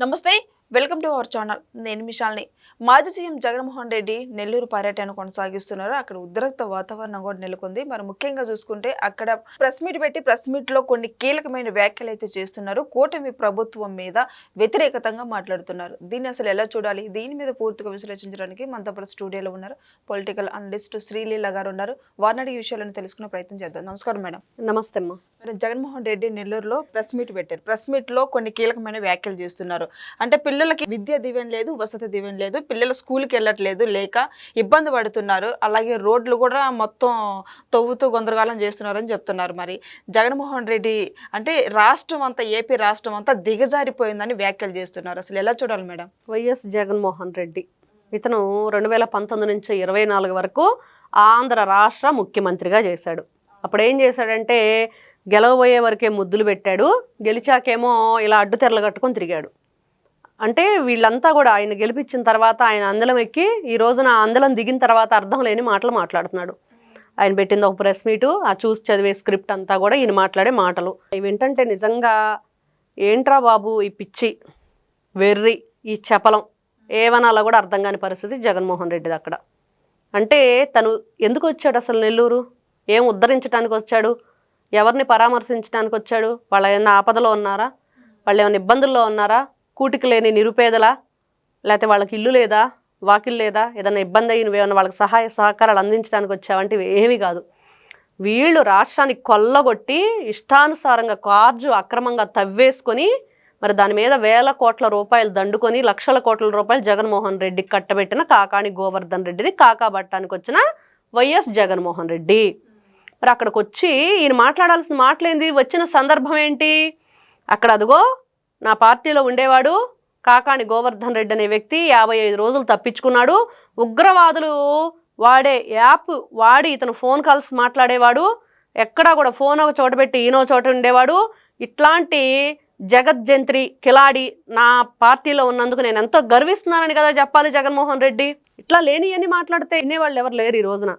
నమస్తే welcome to our channel నేను మిషాల్ని మాజీ సీఎం జగన్మోహన్ రెడ్డి నెల్లూరు పర్యటన కొనసాగిస్తున్నారు. అక్కడ ఉద్రిక్త వాతావరణం కూడా నెలకొంది. మరి ముఖ్యంగా చూసుకుంటే అక్కడ ప్రెస్ మీట్ పెట్టి ప్రెస్ మీట్ లో కొన్ని కీలకమైన వ్యాఖ్యలు అయితే చేస్తున్నారు. కూటమి ప్రభుత్వం మీద వ్యతిరేకతంగా మాట్లాడుతున్నారు. దీన్ని అసలు ఎలా చూడాలి, దీని మీద పూర్తిగా విశ్లేషించడానికి మనతో పాటు స్టూడియోలో ఉన్నారు పొలిటికల్ అనలిస్ట్ శ్రీలీల గారు ఉన్నారు. వారిని అడిగే విషయాలను తెలుసుకునే ప్రయత్నం చేద్దాం. నమస్కారం మేడం. నమస్తే అమ్మా. జగన్మోహన్ రెడ్డి నెల్లూరులో ప్రెస్ మీట్ పెట్టారు. ప్రెస్ మీట్ లో కొన్ని కీలకమైన వ్యాఖ్యలు చేస్తున్నారు. అంటే పిల్లలకి విద్య దీవెన లేదు, వసతి దీవెన లేదు, పిల్లలు స్కూల్కి వెళ్ళట్లేదు, లేక ఇబ్బంది పడుతున్నారు. అలాగే రోడ్లు కూడా మొత్తం తవ్వుతూ గందరగోళం చేస్తున్నారని చెప్తున్నారు. మరి జగన్మోహన్ రెడ్డి అంటే రాష్ట్రం అంతా, ఏపీ రాష్ట్రం అంతా దిగజారిపోయిందని వ్యాఖ్యలు చేస్తున్నారు. అసలు ఎలా చూడాలి మేడం? వైఎస్ జగన్మోహన్ రెడ్డి ఇతను 2019 నుంచి 24 వరకు ఆంధ్ర రాష్ట్ర ముఖ్యమంత్రిగా చేశాడు. అప్పుడు ఏం చేశాడంటే గెలవబోయే వరకే ముద్దులు పెట్టాడు, గెలిచాకేమో ఇలా అడ్డుతెరలు కట్టుకొని తిరిగాడు. అంటే వీళ్ళంతా కూడా ఆయన గెలిపించిన తర్వాత ఆయన అందలం ఎక్కి ఈ రోజున అందలం దిగిన తర్వాత అర్థం లేని మాటలు మాట్లాడుతున్నాడు. ఆయన పెట్టింది ఒక ప్రెస్ మీటు, ఆ చూసి చదివే స్క్రిప్ట్ అంతా కూడా ఈయన మాట్లాడే మాటలు. ఇవి ఏంటంటే నిజంగా ఏంట్రా బాబు ఈ పిచ్చి, వెర్రి, ఈ చపలం ఏమనాలో కూడా అర్థం కాని పరిస్థితి జగన్మోహన్ రెడ్డిది అక్కడ. అంటే తను ఎందుకు వచ్చాడు అసలు నెల్లూరు? ఏం ఉద్ధరించడానికి వచ్చాడు? ఎవరిని పరామర్శించడానికి వచ్చాడు? వాళ్ళు ఏమైనా ఆపదలో ఉన్నారా? వాళ్ళు ఏమైనా ఇబ్బందుల్లో ఉన్నారా? కూటికి లేని నిరుపేదలా? లేకపోతే వాళ్ళకి ఇల్లు లేదా, వాకిల్ లేదా, ఏదైనా ఇబ్బంది అయిన ఏమైనా వాళ్ళకి సహాయ సహకారాలు అందించడానికి వచ్చావంటే ఏమీ కాదు. వీళ్ళు రాష్ట్రాన్ని కొల్లగొట్టి ఇష్టానుసారంగా కార్జు అక్రమంగా తవ్వేసుకొని మరి దాని మీద వేల కోట్ల రూపాయలు దండుకొని లక్షల కోట్ల రూపాయలు జగన్మోహన్ రెడ్డికి కట్టబెట్టిన కాకాని గోవర్ధన్ రెడ్డిని కాకాబట్టానికి వచ్చిన వైఎస్ జగన్మోహన్ రెడ్డి. మరి అక్కడికి వచ్చి ఈయన మాట్లాడాల్సిన మాటలేంది? వచ్చిన సందర్భం ఏంటి? అక్కడ అదిగో నా పార్టీలో ఉండేవాడు కాకాని గోవర్ధన్ రెడ్డి అనే వ్యక్తి 55 రోజులు తప్పించుకున్నాడు, ఉగ్రవాదులు వాడే యాప్ వాడి ఇతను ఫోన్ కాల్స్ మాట్లాడేవాడు, ఎక్కడా కూడా ఫోన్ ఒక చోట పెట్టి ఈయనో చోట ఉండేవాడు, ఇట్లాంటి జగజ్జంత్రి కిలాడి నా పార్టీలో ఉన్నందుకు నేను ఎంతో గర్విస్తున్నానని కదా చెప్పాలి జగన్మోహన్ రెడ్డి. ఇట్లా లేని అని మాట్లాడితే వినేవాళ్ళు ఎవరు లేరు. ఈ రోజున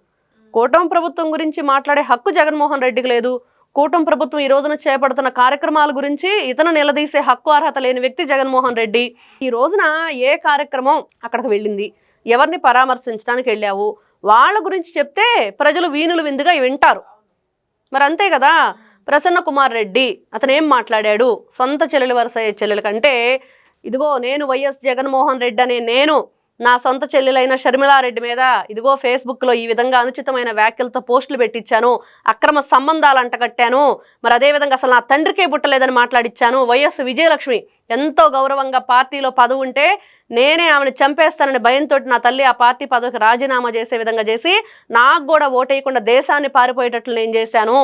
కూటమి ప్రభుత్వం గురించి మాట్లాడే హక్కు జగన్మోహన్ రెడ్డికి లేదు. కూటమి ప్రభుత్వం ఈ రోజున చేపడుతున్న కార్యక్రమాల గురించి ఇతను నిలదీసే హక్కు అర్హత లేని వ్యక్తి జగన్మోహన్ రెడ్డి. ఈ రోజున ఏ కార్యక్రమం అక్కడికి వెళ్ళింది, ఎవరిని పరామర్శించడానికి వెళ్ళావు, వాళ్ళ గురించి చెప్తే ప్రజలు వీణులు విందుగా వింటారు. మరి అంతే కదా. ప్రసన్న కుమార్ రెడ్డి అతను ఏం మాట్లాడాడు? సొంత చెల్లెలు వరుస చెల్లెల కంటే ఇదిగో నేను వైఎస్ జగన్మోహన్ రెడ్డి అనే నేను నా సొంత చెల్లెలైన షర్మిలారెడ్డి మీద ఇదిగో ఫేస్బుక్లో ఈ విధంగా అనుచితమైన వ్యాఖ్యలతో పోస్టులు పెట్టించాను, అక్రమ సంబంధాలు అంటగట్టాను, మరి అదేవిధంగా అసలు నా తండ్రికే పుట్టలేదని మాట్లాడిచ్చాను. వైఎస్ విజయలక్ష్మి ఎంతో గౌరవంగా పార్టీలో పదవి ఉంటే నేనే ఆమెను చంపేస్తానని భయంతో నా తల్లి ఆ పార్టీ పదవికి రాజీనామా చేసే విధంగా చేసి నాకు కూడా ఓటేయకుండా దేశాన్ని పారిపోయేటట్లు నేను చేశాను.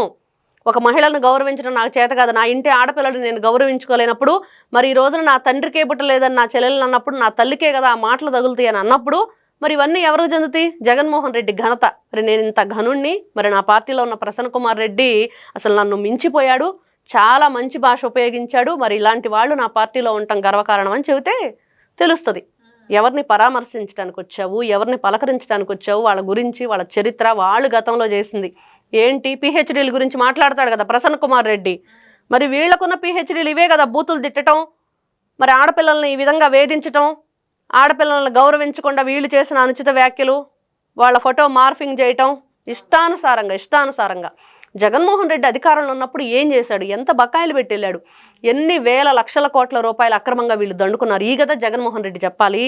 ఒక మహిళలను గౌరవించడం నాకు చేత కాదు, నా ఇంటి ఆడపిల్లలను నేను గౌరవించుకోలేనప్పుడు మరి ఈ రోజున నా తండ్రికే పుట్టలేదని నా చెల్లెలు అన్నప్పుడు నా తల్లికే కదా ఆ మాటలు తగులుతాయి అని అన్నప్పుడు మరి ఇవన్నీ ఎవరికి చెందుతాయి? జగన్మోహన్ రెడ్డి ఘనత. మరి నేను ఇంత ఘనుణ్ణి, మరి నా పార్టీలో ఉన్న ప్రసన్న కుమార్ రెడ్డి అసలు నన్ను మించిపోయాడు, చాలా మంచి భాష ఉపయోగించాడు, మరి ఇలాంటి వాళ్ళు నా పార్టీలో ఉండటం గర్వకారణం అని చెబితే తెలుస్తుంది. ఎవరిని పరామర్శించడానికి వచ్చావు, ఎవరిని పలకరించడానికి వచ్చావు, వాళ్ళ గురించి వాళ్ళ చరిత్ర వాళ్ళు గతంలో చేసింది ఏంటి? పిహెచ్డీల గురించి మాట్లాడతాడు కదా ప్రసన్న కుమార్ రెడ్డి. మరి వీళ్ళకున్న పిహెచ్డీలు ఇవే కదా, బూతులు తిట్టడం, మరి ఆడపిల్లల్ని ఈ విధంగా వేధించటం, ఆడపిల్లల్ని గౌరవించకుండా వీళ్ళు చేసిన అనుచిత వ్యాఖ్యలు, వాళ్ళ ఫోటో మార్ఫింగ్ చేయటం, ఇష్టానుసారంగా. జగన్మోహన్ రెడ్డి అధికారంలో ఉన్నప్పుడు ఏం చేశాడు? ఎంత బకాయిలు పెట్టి వెళ్ళాడు? ఎన్ని వేల లక్షల కోట్ల రూపాయలు అక్రమంగా వీళ్ళు దండుకున్నారు? ఈ కదా జగన్మోహన్ రెడ్డి చెప్పాలి.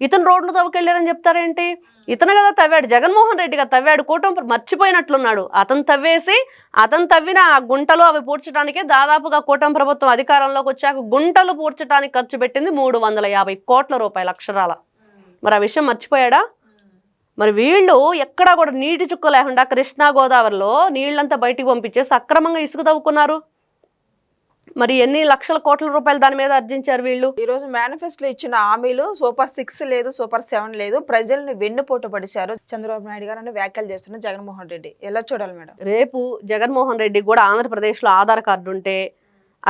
ఇతను రోడ్లు తవ్వుకెళ్ళారని చెప్తారేంటి? ఇతను కదా తవ్వాడు, జగన్మోహన్ రెడ్డిగా తవ్వాడు. కూటమి మర్చిపోయినట్లున్నాడు. అతను తవ్వేసి అతను తవ్విన ఆ గుంటలు అవి పూడ్చడానికే దాదాపుగా కూటమి ప్రభుత్వం అధికారంలోకి వచ్చాక గుంటలు పూడ్చడానికి ఖర్చు పెట్టింది 350 కోట్ల రూపాయలు అక్షరాల. మరి ఆ విషయం మర్చిపోయాడా? మరి వీళ్ళు ఎక్కడా కూడా నీటి చుక్క లేకుండా కృష్ణా గోదావరిలో నీళ్ళంతా బయటికి పంపించేసి అక్రమంగా ఇసుక తవ్వుకున్నారు. మరి ఎన్ని లక్షల కోట్ల రూపాయలు దాని మీద అర్జించారు వీళ్ళు. ఈరోజు మేనిఫెస్టోలో ఇచ్చిన హామీలు సూపర్ 6 లేదు, సూపర్ 7 లేదు, ప్రజల్ని వెన్నుపోటు పడిశారు చంద్రబాబు నాయుడు గారు అని వ్యాఖ్యలు చేస్తున్న జగన్మోహన్ రెడ్డి. ఎలా చూడాలి మేడం? రేపు జగన్మోహన్ రెడ్డి కూడా ఆంధ్రప్రదేశ్లో ఆధార్ కార్డు ఉంటే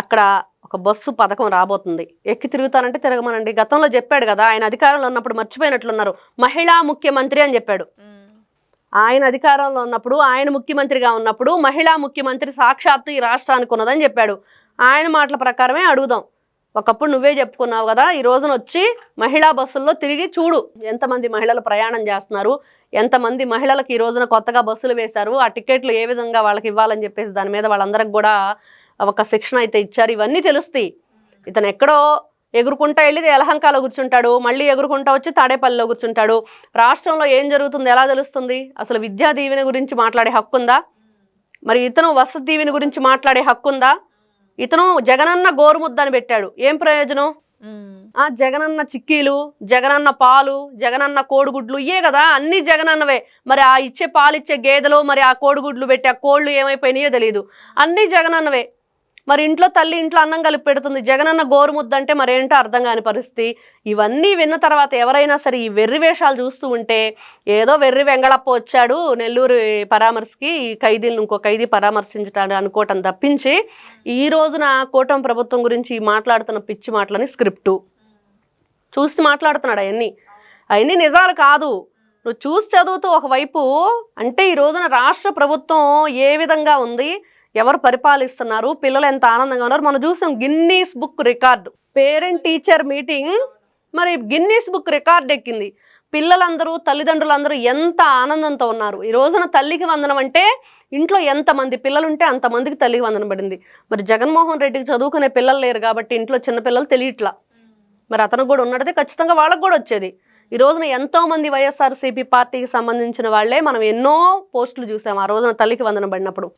అక్కడ ఒక బస్సు పథకం రాబోతుంది. ఎక్కి తిరుగుతానంటే తిరగమనండి. గతంలో చెప్పాడు కదా, ఆయన అధికారంలో ఉన్నప్పుడు మర్చిపోయినట్లున్నారు, మహిళా ముఖ్యమంత్రి అని చెప్పాడు. ఆయన అధికారంలో ఉన్నప్పుడు, ఆయన ముఖ్యమంత్రిగా ఉన్నప్పుడు మహిళా ముఖ్యమంత్రి సాక్షాత్తు ఈ రాష్ట్రానికి ఉన్నదని చెప్పాడు. ఆయన మాటల ప్రకారమే అడుగుదాం. ఒకప్పుడు నువ్వే చెప్పుకున్నావు కదా, ఈ రోజున వచ్చి మహిళా బస్సుల్లో తిరిగి చూడు ఎంతమంది మహిళలు ప్రయాణం చేస్తున్నారు, ఎంతమంది మహిళలకు ఈ రోజున కొత్తగా బస్సులు వేశారు, ఆ టికెట్లు ఏ విధంగా వాళ్ళకి ఇవ్వాలని చెప్పేసి దాని మీద వాళ్ళందరికి కూడా ఒక శిక్షణ అయితే ఇచ్చారు. ఇవన్నీ తెలుస్తాయి. ఇతను ఎక్కడో ఎగురుకుంటా వెళ్ళి యలహంకలో కూర్చుంటాడు, మళ్ళీ ఎగురుకుంటా వచ్చి తాడేపల్లిలో కూర్చుంటాడు. రాష్ట్రంలో ఏం జరుగుతుందో ఎలా తెలుస్తుంది? అసలు విద్యా దీవెన గురించి మాట్లాడే హక్కు ఉందా? మరి ఇతను వసతి దీవెన గురించి మాట్లాడే హక్కు ఉందా? ఇతను జగనన్న గోరుముద్దని పెట్టాడు, ఏం ప్రయోజనం? ఆ జగనన్న చిక్కీలు, జగనన్న పాలు, జగనన్న కోడిగుడ్లు ఇయే కదా, అన్ని జగనన్నవే. మరి ఆ ఇచ్చే పాలు ఇచ్చే గేదెలు, మరి ఆ కోడిగుడ్లు పెట్టి ఆ కోళ్ళు ఏమైపోయినాయో తెలియదు, అన్ని జగనన్నవే. మరి ఇంట్లో తల్లి ఇంట్లో అన్నం కలిపి పెడుతుంది, జగనన్న గోరుముద్ద అంటే మరేంటో అర్థం కాని పరిస్థితి. ఇవన్నీ విన్న తర్వాత ఎవరైనా సరే ఈ వెర్రి వేషాలు చూస్తూ ఉంటే ఏదో వెర్రి వెంగళప్ప వచ్చాడు నెల్లూరు పరామర్శకి, ఈ ఖైదీలను ఇంకో ఖైదీ పరామర్శించటాడు అనుకోవటం తప్పించి ఈ రోజున కూటమి ప్రభుత్వం గురించి మాట్లాడుతున్న పిచ్చి మాటలని స్క్రిప్టు చూసి మాట్లాడుతున్నాడు. అవన్నీ నిజాలు కాదు. నువ్వు చూసి చదువుతూ ఒకవైపు అంటే ఈ రోజున రాష్ట్ర ప్రభుత్వం ఏ విధంగా ఉంది, ఎవరు పరిపాలిస్తున్నారు, పిల్లలు ఎంత ఆనందంగా ఉన్నారు. మనం చూసాం Guinness book record, parent teacher meeting మరి గిన్నీస్ బుక్ రికార్డు ఎక్కింది. పిల్లలందరూ తల్లిదండ్రులందరూ ఎంత ఆనందంతో ఉన్నారు. ఈ రోజున తల్లికి వందనం అంటే ఇంట్లో ఎంతమంది పిల్లలుంటే అంతమందికి తల్లికి వందనం పడింది. మరి జగన్మోహన్ రెడ్డికి చదువుకునే పిల్లలు లేరు కాబట్టి ఇంట్లో చిన్నపిల్లలు తెలియట్లా. మరి అతను కూడా ఉన్నదే ఖచ్చితంగా వాళ్ళకు కూడా వచ్చేది. ఈ రోజున ఎంతోమంది వైఎస్ఆర్సీపీ పార్టీకి సంబంధించిన వాళ్ళే మనం ఎన్నో పోస్టులు చూసాం ఆ రోజున తల్లికి వందనం పడినప్పుడు.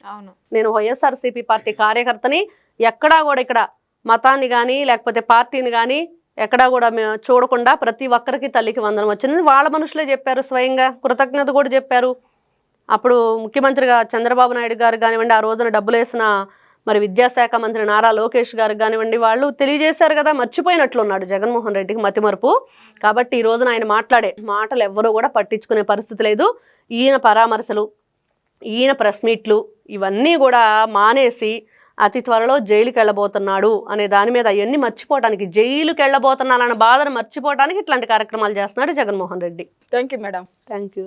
నేను వైఎస్ఆర్సీపీ పార్టీ కార్యకర్తని, ఎక్కడా కూడా ఇక్కడ మతాన్ని కానీ లేకపోతే పార్టీని కానీ ఎక్కడా కూడా చూడకుండా ప్రతి ఒక్కరికి తల్లికి వందనం వచ్చింది. వాళ్ళ మనుషులే చెప్పారు, స్వయంగా కృతజ్ఞత కూడా చెప్పారు. అప్పుడు ముఖ్యమంత్రిగా చంద్రబాబు నాయుడు గారు కానివ్వండి, ఆ రోజున డబ్బులు వేసిన మరి విద్యాశాఖ మంత్రి నారా లోకేష్ గారికి కానివ్వండి, వాళ్ళు తెలియజేశారు కదా. మర్చిపోయినట్లున్నాడు జగన్మోహన్ రెడ్డికి మతిమరుపు. కాబట్టి ఈ రోజున ఆయన మాట్లాడే మాటలు ఎవ్వరూ కూడా పట్టించుకునే పరిస్థితి లేదు. ఈయన పరామర్శలు, ఈయన ప్రెస్ మీట్లు ఇవన్నీ కూడా మానేసి అతి త్వరలో జైలుకి వెళ్ళబోతున్నాడు అనే దాని మీద అవన్నీ మర్చిపోవడానికి, జైలుకి వెళ్ళబోతున్నానన్న బాధను మర్చిపోవడానికి ఇట్లాంటి కార్యక్రమాలు చేస్తున్నాడు Jaganmohan Reddy. Thank you madam. Thank you.